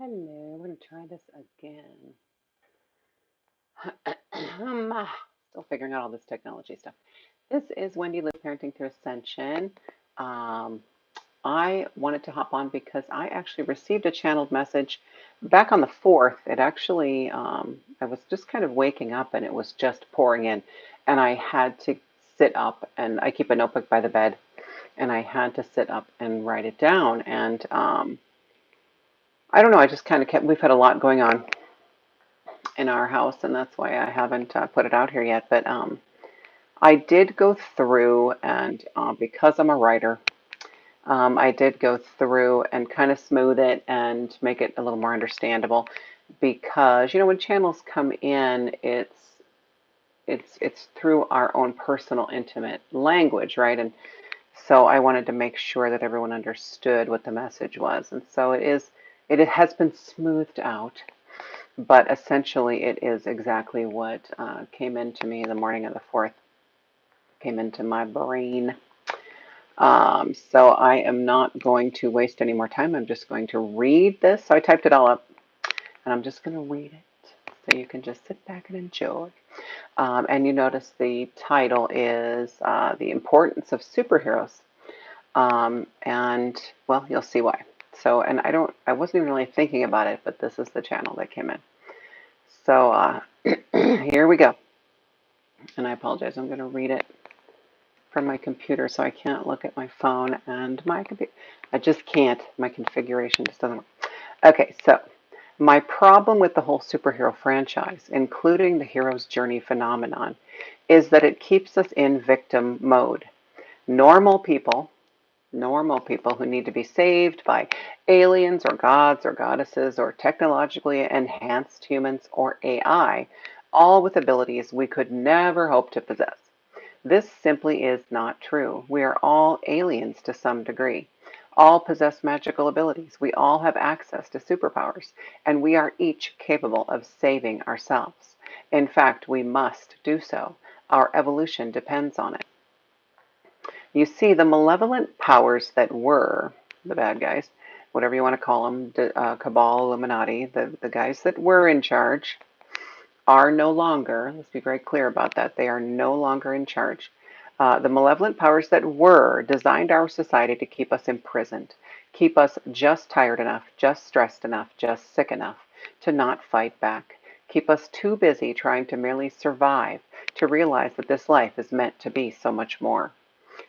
Hello, we're going to try this again. Still figuring out all this technology stuff. This is Wendy Live Parenting Through Ascension. Um, I wanted to hop on because I actually received a channeled message back on the 4th. It actually, I was just kind of waking up and it was just pouring in. And I had to sit up, and I keep a notebook by the bed, and I had to sit up and write it down. And I don't know, I just kind of kept, we've had a lot going on in our house, and that's why I haven't put it out here yet. But I did go through, and because I'm a writer, I did go through and kind of smooth it and make it a little more understandable. Because when channels come in, it's through our own personal, intimate language, right? And so I wanted to make sure that everyone understood what the message was, and so it has been smoothed out. But essentially, it is exactly what came into me the morning of the 4th, came into my brain. So I am not going to waste any more time. I'm just going to read this. So I typed it all up, and I'm just going to read it so you can just sit back and enjoy. And you notice the title is The Importance of Superheroes. And, well, you'll see why. So, and I wasn't even really thinking about it, but this is the channel that came in. So here we go. And I apologize, I'm going to read it from my computer, so I can't look at my phone and my computer. I just can't. My configuration just doesn't work. Okay, so my problem with the whole superhero franchise, including the hero's journey phenomenon, is that it keeps us in victim mode. Normal people who need to be saved by aliens or gods or goddesses or technologically enhanced humans or AI, all with abilities we could never hope to possess. This simply is not true. We are all aliens to some degree. All possess magical abilities. We all have access to superpowers, and we are each capable of saving ourselves. In fact, we must do so. Our evolution depends on it. You see, the malevolent powers that were, the bad guys, whatever you want to call them, Cabal, Illuminati, the guys that were in charge, are no longer, let's be very clear about that, they are no longer in charge. The malevolent powers that were designed our society to keep us imprisoned, keep us just tired enough, just stressed enough, just sick enough to not fight back, keep us too busy trying to merely survive to realize that this life is meant to be so much more.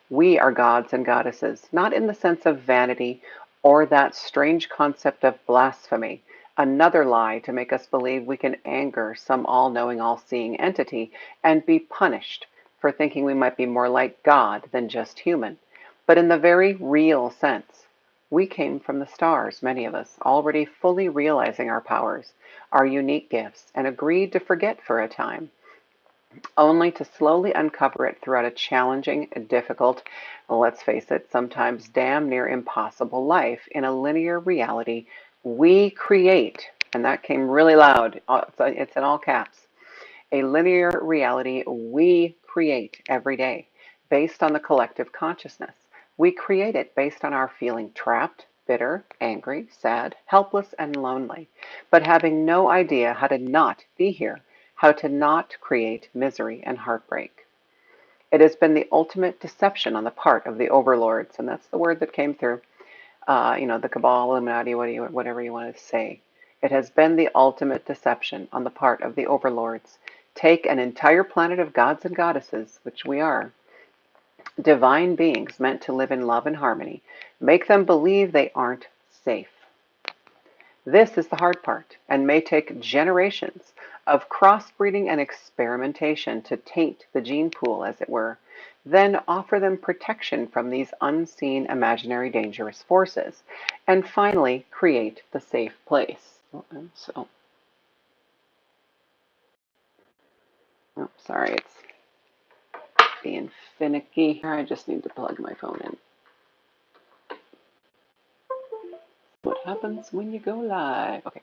We are gods and goddesses, not in the sense of vanity or that strange concept of blasphemy, another lie to make us believe we can anger some all-knowing, all-seeing entity and be punished for thinking we might be more like God than just human. But in the very real sense, we came from the stars, many of us, already fully realizing our powers, our unique gifts, and agreed to forget for a time, only to slowly uncover it throughout a challenging, difficult, let's face it, sometimes damn near impossible life in a linear reality we create. And that came really loud. It's in all caps. A linear reality we create every day based on the collective consciousness. We create it based on our feeling trapped, bitter, angry, sad, helpless, and lonely, but having no idea how to not be here, how to not create misery and heartbreak. It has been the ultimate deception on the part of the overlords, and that's the word that came through. The Cabal, Illuminati, whatever you want to say. It has been the ultimate deception on the part of the overlords. Take an entire planet of gods and goddesses, which we are, divine beings meant to live in love and harmony, make them believe they aren't safe. This is the hard part, and may take generations of crossbreeding and experimentation to taint the gene pool, as it were, then offer them protection from these unseen, imaginary, dangerous forces, and finally create the safe place. So, sorry, it's being finicky here. I just need to plug my phone in. What happens when you go live? Okay.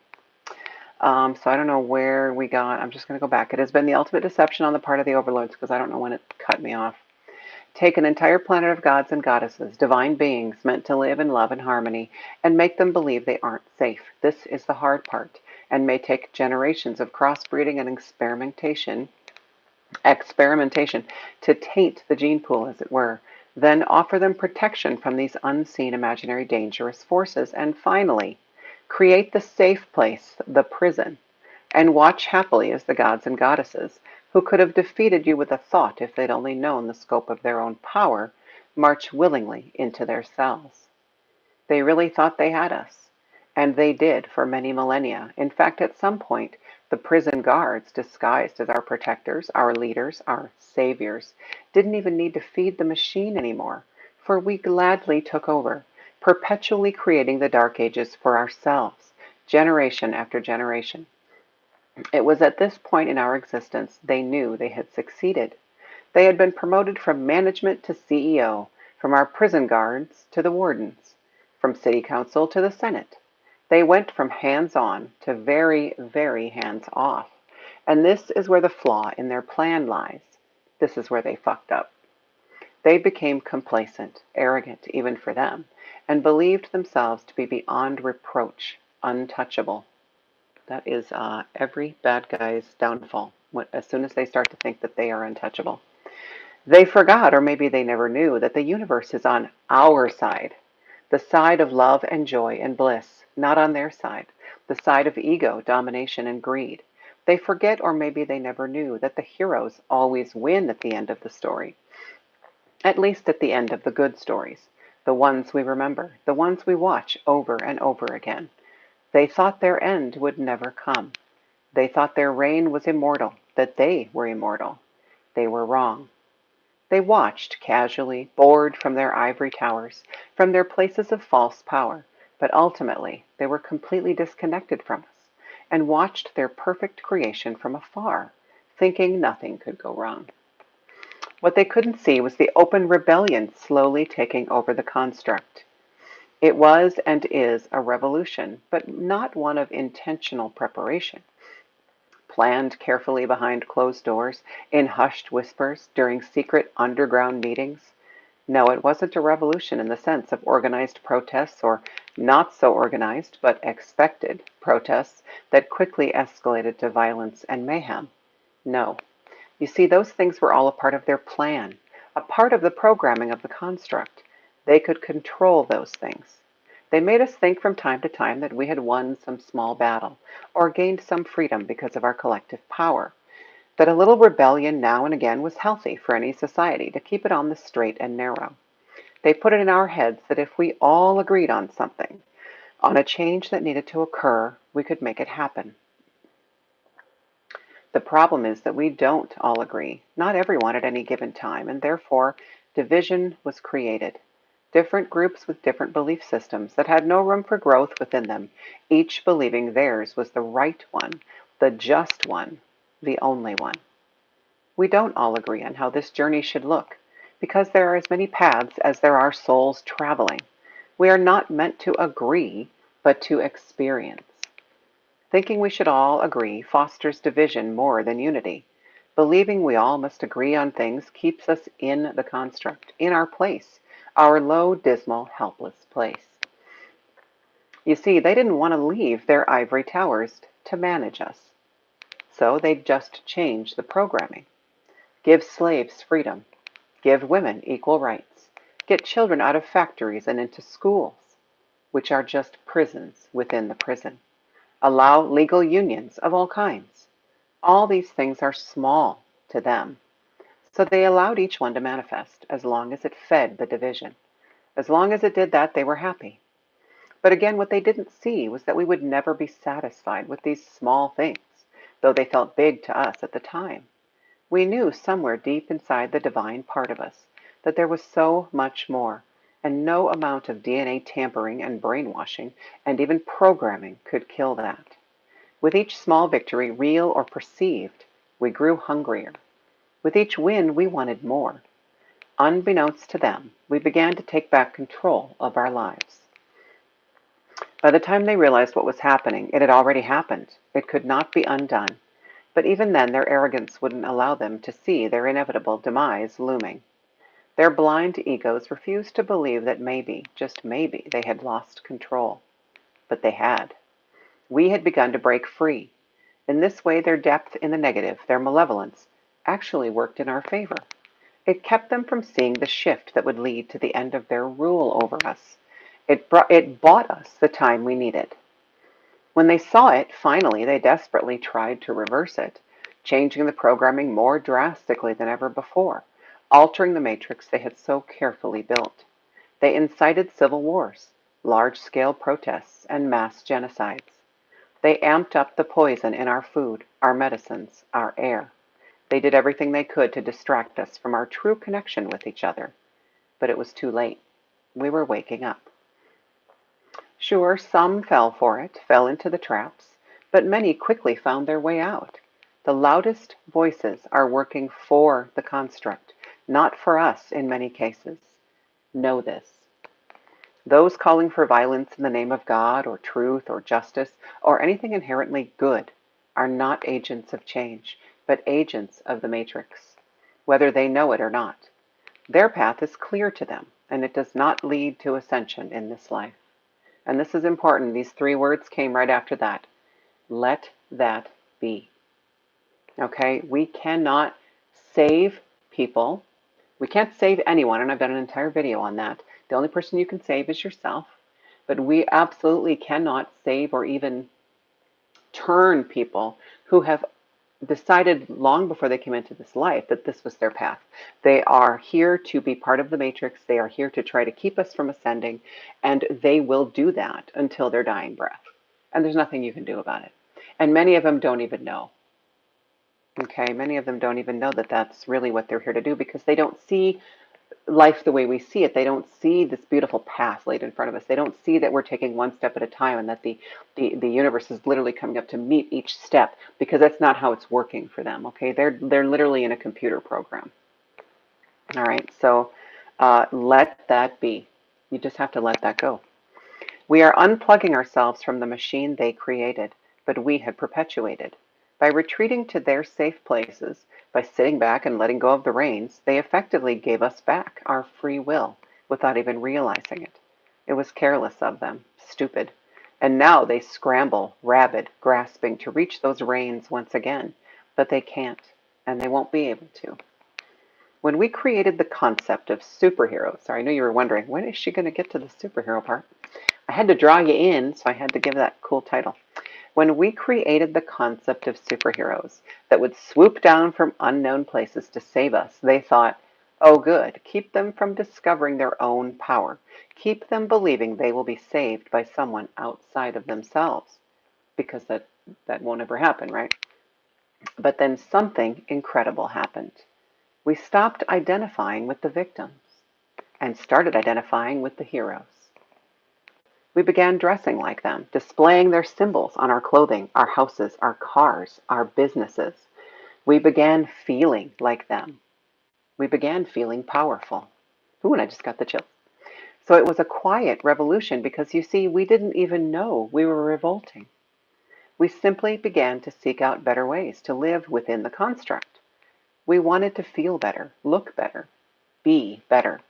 So I don't know where we got. I'm just going to go back. It has been the ultimate deception on the part of the overlords because I don't know when it cut me off. Take an entire planet of gods and goddesses, divine beings meant to live in love and harmony, and make them believe they aren't safe. This is the hard part, and may take generations of crossbreeding and experimentation to taint the gene pool, as it were, then offer them protection from these unseen imaginary dangerous forces, and finally, create the safe place, the prison, and watch happily as the gods and goddesses, who could have defeated you with a thought if they'd only known the scope of their own power, march willingly into their cells. They really thought they had us, and they did for many millennia. In fact, at some point, the prison guards, disguised as our protectors, our leaders, our saviors, didn't even need to feed the machine anymore, for we gladly took over, perpetually creating the Dark Ages for ourselves, generation after generation. It was at this point in our existence they knew they had succeeded. They had been promoted from management to CEO, from our prison guards to the wardens, from city council to the Senate. They went from hands-on to very, very hands-off. And this is where the flaw in their plan lies. This is where they fucked up. They became complacent, arrogant even for them, and believed themselves to be beyond reproach, untouchable. That is every bad guy's downfall, as soon as they start to think that they are untouchable. They forgot, or maybe they never knew, that the universe is on our side, the side of love and joy and bliss, not on their side, the side of ego, domination, and greed. They forget, or maybe they never knew, that the heroes always win at the end of the story, at least at the end of the good stories, the ones we remember, the ones we watch over and over again. They thought their end would never come. They thought their reign was immortal, that they were immortal. They were wrong. They watched casually, bored from their ivory towers, from their places of false power, but ultimately they were completely disconnected from us and watched their perfect creation from afar, thinking nothing could go wrong. What they couldn't see was the open rebellion slowly taking over the construct. It was and is a revolution, but not one of intentional preparation, planned carefully behind closed doors, in hushed whispers, during secret underground meetings. No, it wasn't a revolution in the sense of organized protests or not so organized but expected protests that quickly escalated to violence and mayhem. No. You see, those things were all a part of their plan, a part of the programming of the construct. They could control those things. They made us think from time to time that we had won some small battle or gained some freedom because of our collective power, that a little rebellion now and again was healthy for any society to keep it on the straight and narrow. They put it in our heads that if we all agreed on something, on a change that needed to occur, we could make it happen. The problem is that we don't all agree, not everyone at any given time, and therefore division was created. Different groups with different belief systems that had no room for growth within them, each believing theirs was the right one, the just one, the only one. We don't all agree on how this journey should look, because there are as many paths as there are souls traveling. We are not meant to agree, but to experience. Thinking we should all agree fosters division more than unity. Believing we all must agree on things keeps us in the construct, in our place, our low, dismal, helpless place. You see, they didn't want to leave their ivory towers to manage us. So they just changed the programming. Give slaves freedom. Give women equal rights. Get children out of factories and into schools, which are just prisons within the prison. Allow legal unions of all kinds. All these things are small to them. So they allowed each one to manifest as long as it fed the division. As long as it did that, they were happy. But again, what they didn't see was that we would never be satisfied with these small things, though they felt big to us at the time. We knew somewhere deep inside the divine part of us that there was so much more, and no amount of DNA tampering and brainwashing and even programming could kill that. With each small victory, real or perceived, we grew hungrier. With each win, we wanted more. Unbeknownst to them, we began to take back control of our lives. By the time they realized what was happening, it had already happened. It could not be undone. But even then, their arrogance wouldn't allow them to see their inevitable demise looming. Their blind egos refused to believe that maybe, just maybe, they had lost control. But they had. We had begun to break free. In this way, their depth in the negative, their malevolence, actually worked in our favor. It kept them from seeing the shift that would lead to the end of their rule over us. It bought us the time we needed. When they saw it, finally, they desperately tried to reverse it, changing the programming more drastically than ever before, altering the matrix they had so carefully built. They incited civil wars, large-scale protests, and mass genocides. They amped up the poison in our food, our medicines, our air. They did everything they could to distract us from our true connection with each other. But it was too late. We were waking up. Sure, some fell for it, fell into the traps, but many quickly found their way out. The loudest voices are working for the construct, not for us in many cases. Know this. Those calling for violence in the name of God or truth or justice or anything inherently good are not agents of change, but agents of the matrix, whether they know it or not. Their path is clear to them, and it does not lead to ascension in this life. And this is important. These three words came right after that. Let that be. Okay? We cannot save people. We can't save anyone, and I've done an entire video on that. The only person you can save is yourself. But we absolutely cannot save or even turn people who have decided long before they came into this life that this was their path. They are here to be part of the matrix. They are here to try to keep us from ascending, and they will do that until their dying breath. And there's nothing you can do about it. And many of them don't even know. Okay, many of them don't even know that that's really what they're here to do because they don't see life the way we see it. They don't see this beautiful path laid in front of us. They don't see that we're taking one step at a time and that the universe is literally coming up to meet each step because that's not how it's working for them. Okay, they're literally in a computer program. All right, so let that be. You just have to let that go. We are unplugging ourselves from the machine they created, but we had perpetuated. By retreating to their safe places, by sitting back and letting go of the reins, they effectively gave us back our free will without even realizing it. It was careless of them, stupid. And now they scramble, rabid, grasping to reach those reins once again, but they can't, and they won't be able to. When we created the concept of superheroes, sorry, I know you were wondering, when is she going to get to the superhero part? I had to draw you in, so I had to give that cool title. When we created the concept of superheroes that would swoop down from unknown places to save us, they thought, oh good, keep them from discovering their own power. Keep them believing they will be saved by someone outside of themselves. Because that won't ever happen, right? But then something incredible happened. We stopped identifying with the victims and started identifying with the heroes. We began dressing like them, displaying their symbols on our clothing, our houses, our cars, our businesses. We began feeling like them. We began feeling powerful. Ooh, and I just got the chills. So it was a quiet revolution because you see, we didn't even know we were revolting. We simply began to seek out better ways to live within the construct. We wanted to feel better, look better, be better.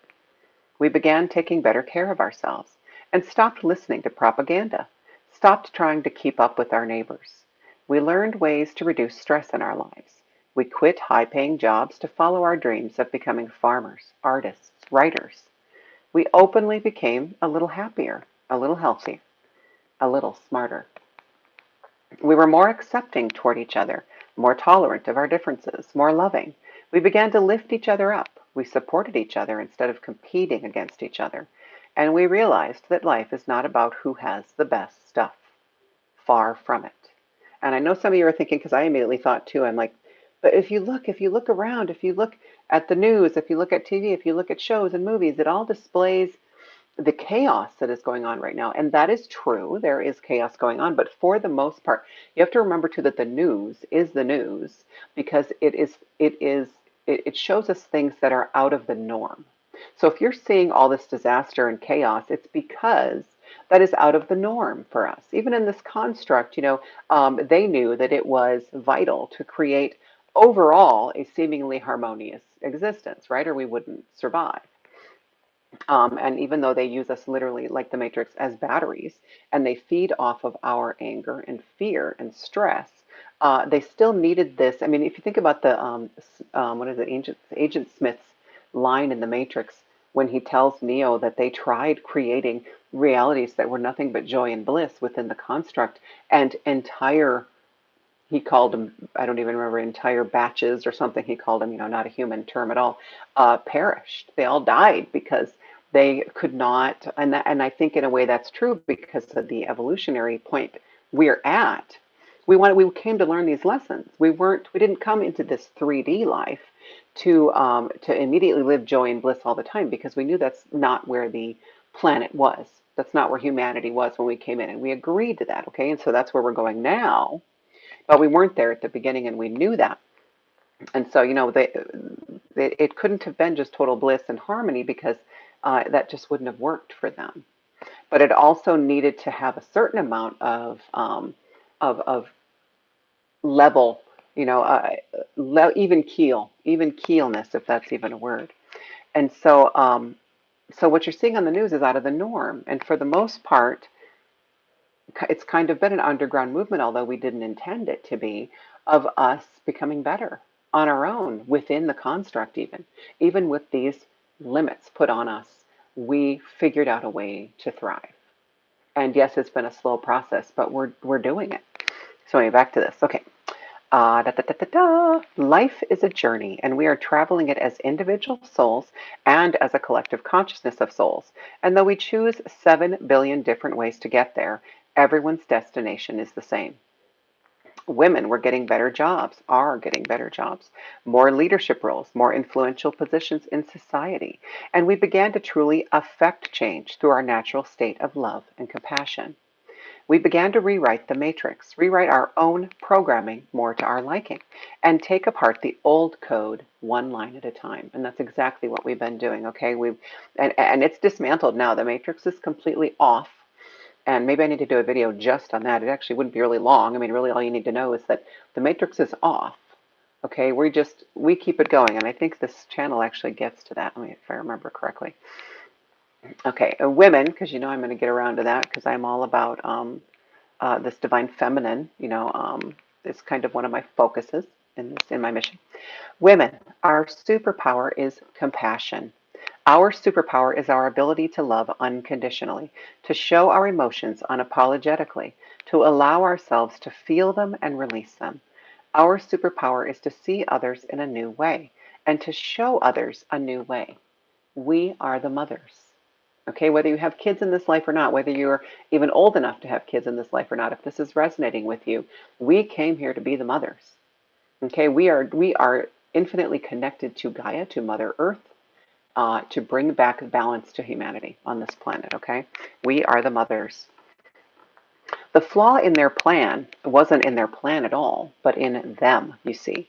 We began taking better care of ourselves and stopped listening to propaganda, stopped trying to keep up with our neighbors. We learned ways to reduce stress in our lives. We quit high-paying jobs to follow our dreams of becoming farmers, artists, writers. We openly became a little happier, a little healthier, a little smarter. We were more accepting toward each other, more tolerant of our differences, more loving. We began to lift each other up. We supported each other instead of competing against each other. And we realized that life is not about who has the best stuff. Far from it. And I know some of you are thinking, because I immediately thought too, I'm like, but if you look around, if you look at the news, if you look at TV, if you look at shows and movies, it all displays the chaos that is going on right now. And that is true. There is chaos going on. But for the most part, you have to remember too that the news is the news because it shows us things that are out of the norm. So if you're seeing all this disaster and chaos, it's because that is out of the norm for us. Even in this construct, they knew that it was vital to create overall a seemingly harmonious existence, right? Or we wouldn't survive. And even though they use us literally, like the Matrix, as batteries, and they feed off of our anger and fear and stress, they still needed this. I mean, if you think about the, what is it, Agent Smith's line in the Matrix when he tells Neo that they tried creating realities that were nothing but joy and bliss within the construct, and entire, he called them, I don't even remember, entire batches or something, he called them, not a human term at all, perished. They all died because they could not, and I think in a way that's true because of the evolutionary point we're at. We came to learn these lessons. We didn't come into this 3D life to immediately live joy and bliss all the time, because we knew that's not where the planet was. That's not where humanity was when we came in, and we agreed to that. Okay, and so that's where we're going now, but we weren't there at the beginning, and we knew that. And so, it couldn't have been just total bliss and harmony, because that just wouldn't have worked for them. But it also needed to have a certain amount of level, even keelness, if that's even a word. And so what you're seeing on the news is out of the norm. And for the most part, it's kind of been an underground movement, although we didn't intend it to be, of us becoming better on our own within the construct, even with these limits put on us. We figured out a way to thrive. And yes, it's been a slow process, but we're doing it. So anyway, back to this. Okay. Da, da, da, da, da. Life is a journey, and we are traveling it as individual souls and as a collective consciousness of souls. And though we choose 7 billion different ways to get there, everyone's destination is the same. Women were getting better jobs, are getting better jobs, more leadership roles, more influential positions in society. And we began to truly affect change through our natural state of love and compassion. We began to rewrite the matrix, rewrite our own programming more to our liking, and take apart the old code one line at a time. And that's exactly what we've been doing. Okay, and it's dismantled now. The matrix is completely off. And maybe I need to do a video just on that. It actually wouldn't be really long. I mean, really, all you need to know is that the matrix is off. Okay, we keep it going, and I think this channel actually gets to that. Let me, if I remember correctly. Okay, women, because I'm going to get around to that, because I'm all about this divine feminine. It's kind of one of my focuses in my mission. Women, our superpower is compassion. Our superpower is our ability to love unconditionally, to show our emotions unapologetically, to allow ourselves to feel them and release them. Our superpower is to see others in a new way and to show others a new way. We are the mothers. Okay, whether you have kids in this life or not, whether you're even old enough to have kids in this life or not, if this is resonating with you, we came here to be the mothers. Okay, we are infinitely connected to Gaia, to Mother Earth, to bring back balance to humanity on this planet. Okay, we are the mothers. The flaw in their plan wasn't in their plan at all, but in them, you see.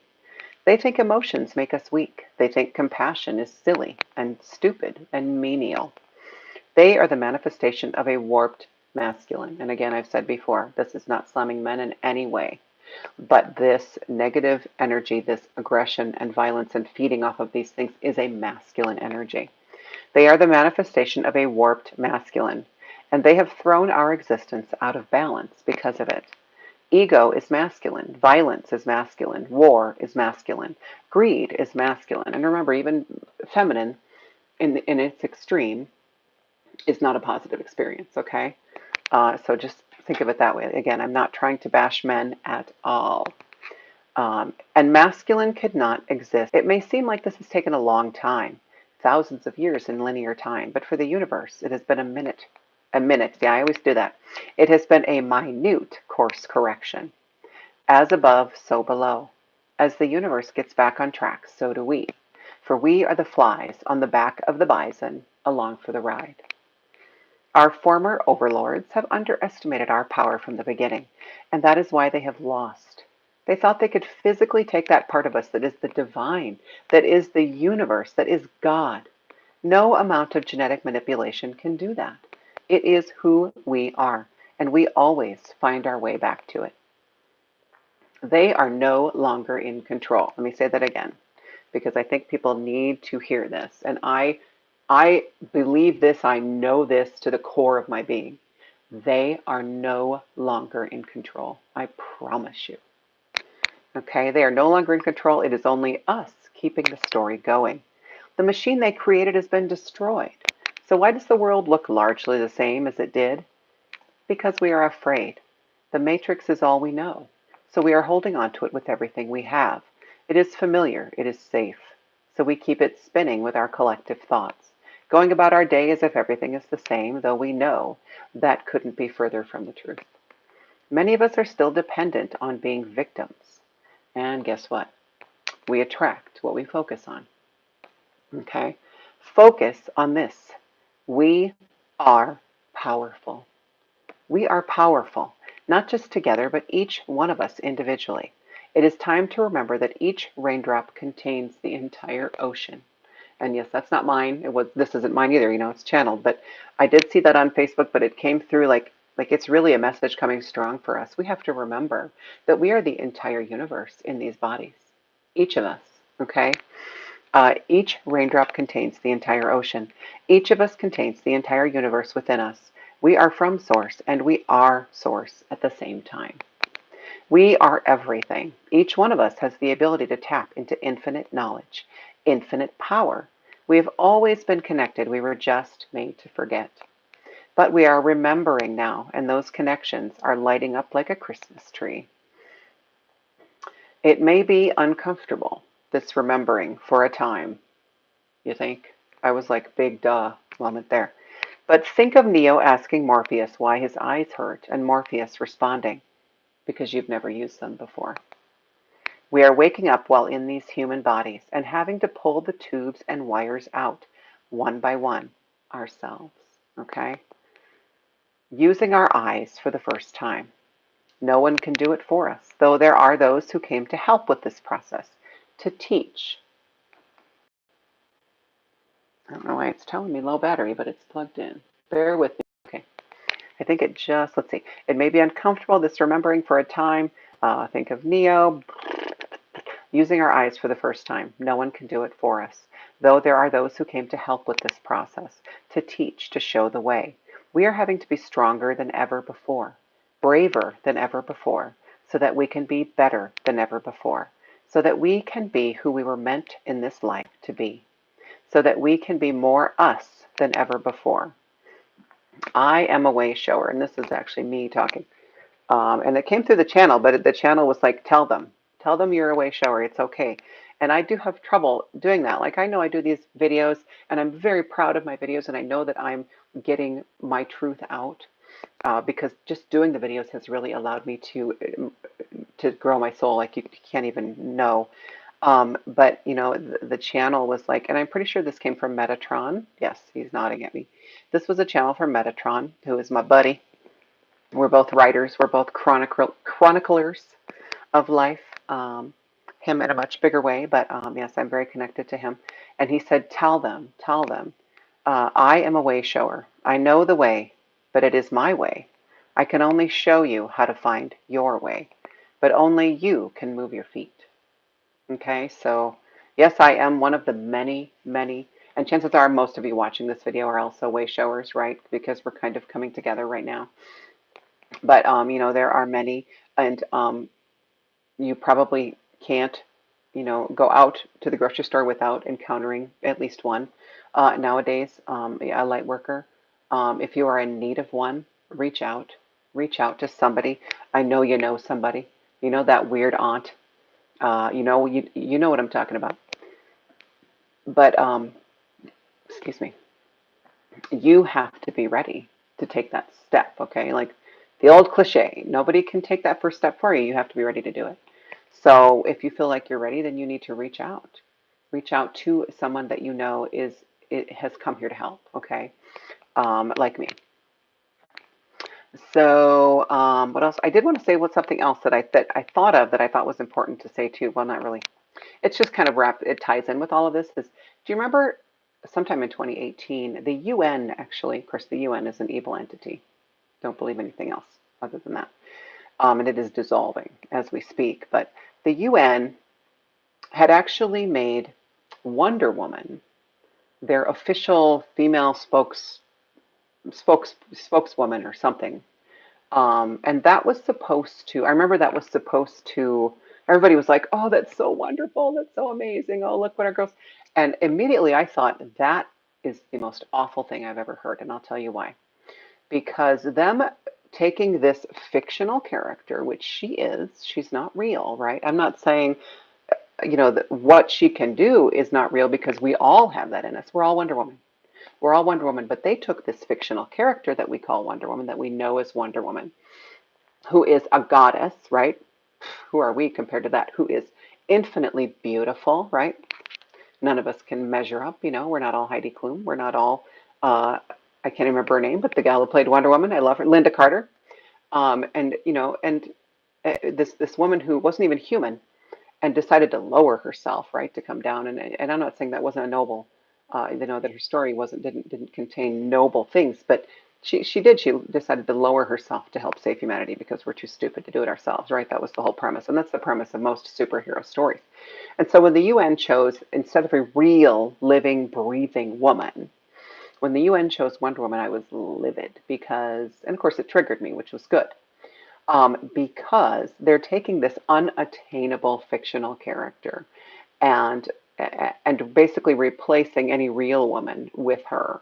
They think emotions make us weak. They think compassion is silly and stupid and menial. They are the manifestation of a warped masculine. And again, I've said before, this is not slamming men in any way. But this negative energy, this aggression and violence and feeding off of these things is a masculine energy. They are the manifestation of a warped masculine. And they have thrown our existence out of balance because of it. Ego is masculine. Violence is masculine. War is masculine. Greed is masculine. And remember, even feminine in its extreme is not a positive experience, okay? So just think of it that way. Again, I'm not trying to bash men at all. And masculine could not exist. It may seem like this has taken a long time, thousands of years in linear time, but for the universe, it has been a minute. A minute, yeah, I always do that. It has been a minute course correction. As above, so below. As the universe gets back on track, so do we. For we are the flies on the back of the bison along for the ride. Our former overlords have underestimated our power from the beginning, and that is why they have lost. They thought they could physically take that part of us that is the divine, that is the universe, that is God. No amount of genetic manipulation can do that. It is who we are, and we always find our way back to it. They are no longer in control. Let me say that again, because I think people need to hear this. And I believe this, I know this to the core of my being. They are no longer in control. I promise you. Okay, they are no longer in control. It is only us keeping the story going. The machine they created has been destroyed. So why does the world look largely the same as it did? Because we are afraid. The matrix is all we know. So we are holding on to it with everything we have. It is familiar, it is safe. So we keep it spinning with our collective thoughts, going about our day as if everything is the same, though we know that couldn't be further from the truth. Many of us are still dependent on being victims. And guess what? We attract what we focus on. Okay? Focus on this. We are powerful. We are powerful, not just together, but each one of us individually. It is time to remember that each raindrop contains the entire ocean. And yes, that's not mine. This isn't mine either, it's channeled, but I did see that on Facebook, but it came through like it's really a message coming strong for us. We have to remember that we are the entire universe in these bodies. Each of us, okay? Each raindrop contains the entire ocean. Each of us contains the entire universe within us. We are from Source and we are Source at the same time. We are everything. Each one of us has the ability to tap into infinite knowledge, infinite power. We have always been connected. We were just made to forget. But we are remembering now, and those connections are lighting up like a Christmas tree. It may be uncomfortable, this remembering for a time. You think? I was like, big duh moment there. But think of Neo asking Morpheus why his eyes hurt, and Morpheus responding, because you've never used them before. We are waking up while in these human bodies and having to pull the tubes and wires out one by one ourselves. Okay? Using our eyes for the first time. No one can do it for us, though there are those who came to help with this process, to teach. I don't know why it's telling me low battery, but it's plugged in. Bear with me. Okay. I think it just, let's see, it may be uncomfortable, this remembering for a time. Think of Neo using our eyes for the first time. No one can do it for us, though there are those who came to help with this process, to teach, to show the way. We are having to be stronger than ever before, braver than ever before, so that we can be better than ever before, so that we can be who we were meant in this life to be, so that we can be more us than ever before. I am a way shower, and this is actually me talking. And it came through the channel, but the channel was like, tell them you're a way shower. It's okay. And I do have trouble doing that. Like I know I do these videos, and I'm very proud of my videos, and I know that I'm getting my truth out because just doing the videos has really allowed me to grow my soul like you can't even know. But the channel was like, and I'm pretty sure this came from Metatron. Yes, he's nodding at me. This was a channel from Metatron, who is my buddy. We're both writers. We're both chroniclers of life. Him in a much bigger way, but yes, I'm very connected to him. And he said, tell them, I am a way shower. I know the way, but it is my way. I can only show you how to find your way, but only you can move your feet. Okay, so yes, I am one of the many, many, and chances are most of you watching this video are also way showers, right? Because we're kind of coming together right now. But there are many, and you probably can't, go out to the grocery store without encountering at least one. Nowadays, a light worker. If you are in need of one, reach out. Reach out to somebody. I know you know somebody. You know that weird aunt. You know what I'm talking about. But excuse me. You have to be ready to take that step. Okay, like the old cliche. Nobody can take that first step for you. You have to be ready to do it. So if you feel like you're ready, then you need to reach out. Reach out to someone that you know it has come here to help, okay? Like me. So what else? I did want to say what's something else that I thought of that I thought was important to say too. Well, not really. It's just kind of wrapped. It ties in with all of this. Do you remember sometime in 2018, the UN actually, of course, the UN is an evil entity. Don't believe anything else other than that. and it is dissolving as we speak. But the UN had actually made Wonder Woman their official female spokeswoman or something. And that was supposed to, I remember that was supposed to, everybody was like, oh, that's so wonderful. That's so amazing. Oh, look what our girls. And immediately I thought that is the most awful thing I've ever heard. And I'll tell you why. Because them taking this fictional character, which she is, she's not real, right? I'm not saying, that what she can do is not real because we all have that in us. We're all Wonder Woman. We're all Wonder Woman, but they took this fictional character that we call Wonder Woman, that we know as Wonder Woman, who is a goddess, right? Who are we compared to that? Who is infinitely beautiful, right? None of us can measure up. We're not all Heidi Klum. We're not all, I can't remember her name, but the gal who played Wonder Woman, I love her, Linda Carter. And this woman who wasn't even human and decided to lower herself, right, to come down. And I'm not saying that wasn't a noble, that her story didn't contain noble things, but she did. She decided to lower herself to help save humanity because we're too stupid to do it ourselves, right? That was the whole premise, and that's the premise of most superhero stories. And so when the UN chose, instead of a real, living, breathing woman, when the UN chose Wonder Woman, I was livid because, and of course, it triggered me, which was good, because they're taking this unattainable fictional character and and basically replacing any real woman with her.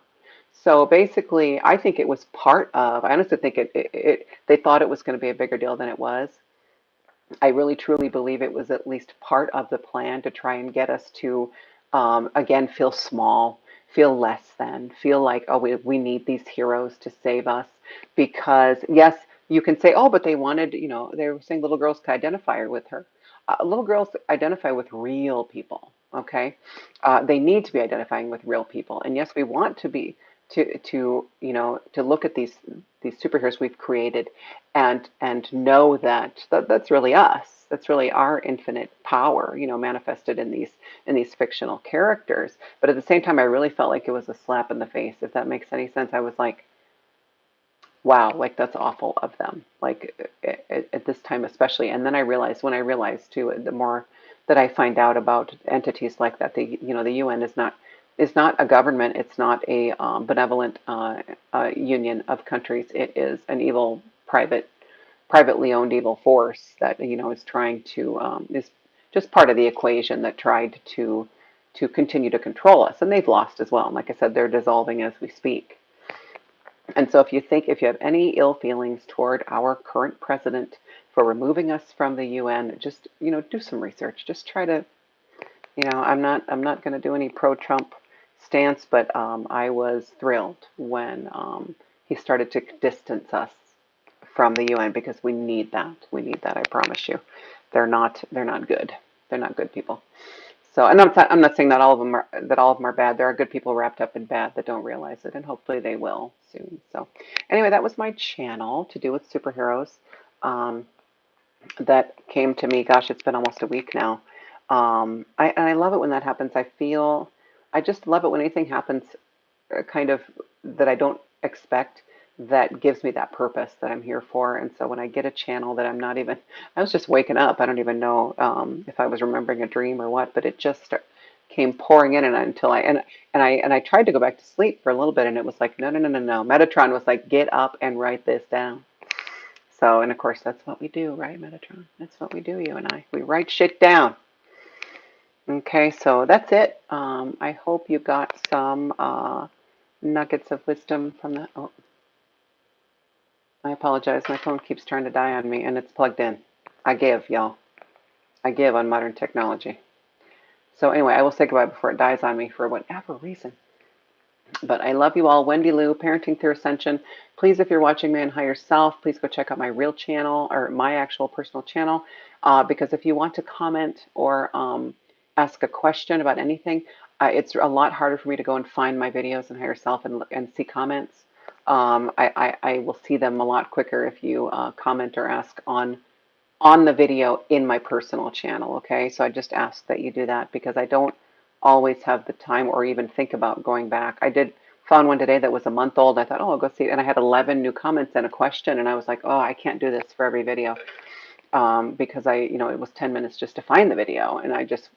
So basically, I think it was part of. I honestly think they thought it was going to be a bigger deal than it was. I really truly believe it was at least part of the plan to try and get us to, again, feel small, feel less than, feel like, oh, we need these heroes to save us. Because, yes, you can say, oh, but they wanted, they were saying little girls could identify with her. Little girls identify with real people, okay? They need to be identifying with real people. And yes, we want to be, to look at these superheroes we've created and know that's really us. That's really our infinite power, manifested in these fictional characters. But at the same time, I really felt like it was a slap in the face, if that makes any sense. I was like, wow, like that's awful of them. Like at this time especially. And then when I realized too, the more that I find out about entities like that, the UN is not a government. It's not a benevolent union of countries. It is an evil privately owned evil force that is trying to is just part of the equation that tried to continue to control us, and they've lost as well. And like I said, they're dissolving as we speak. And so if you have any ill feelings toward our current president for removing us from the UN, just do some research. Just try to, I'm not going to do any pro-Trump stance, but I was thrilled when he started to distance us from the UN because we need that. We need that. I promise you. They're not good. They're not good people. So, and I'm not saying that all of them are bad. There are good people wrapped up in bad that don't realize it, and hopefully they will soon. So, anyway, that was my channel to do with superheroes. Um, that came to me. Gosh, it's been almost a week now. And I love it when that happens. I just love it when anything happens, kind of that I don't expect, that gives me that purpose that I'm here for. And so when I get a channel that I was just waking up. I don't even know if I was remembering a dream or what, but it just came pouring in, and until I tried to go back to sleep for a little bit, and it was like, no, no, no, no, no. Metatron was like, get up and write this down. So, and of course, that's what we do, right, Metatron? That's what we do, you and I. We write shit down. Okay, so that's it. I hope you got some nuggets of wisdom from that. Oh, I apologize. My phone keeps trying to die on me, and it's plugged in. I give, y'all. I give on modern technology. So anyway, I will say goodbye before it dies on me for whatever reason. But I love you all. Wendy Lou, Parenting Through Ascension. Please, if you're watching me on Higher Self, please go check out my real channel, or my actual personal channel, because if you want to comment or ask a question about anything, it's a lot harder for me to go and find my videos in Higher Self and see comments. I will see them a lot quicker if you comment or ask on the video in my personal channel. Okay, so I just ask that you do that because I don't always have the time or even think about going back. I did found one today that was a month old. I thought, oh, I'll go see. And I had 11 new comments and a question. And I was like, oh, I can't do this for every video, because it was 10 minutes just to find the video. And I just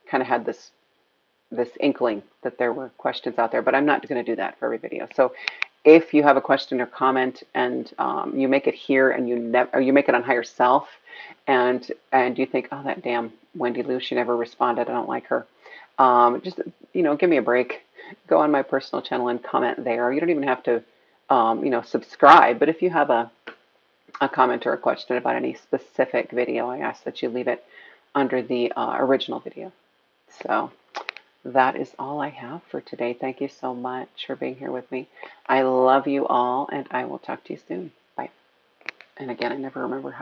kind of had this inkling that there were questions out there, but I'm not going to do that for every video. So if you have a question or comment and you make it here and you make it on higher self, and you think, oh, that damn Wendy Lou, she never responded, I don't like her. Just give me a break. Go on my personal channel and comment there. You don't even have to subscribe, but if you have a comment or a question about any specific video, I ask that you leave it under the original video. So that is all I have for today. Thank you so much for being here with me. I love you all, and I will talk to you soon. Bye. And again, I never remember how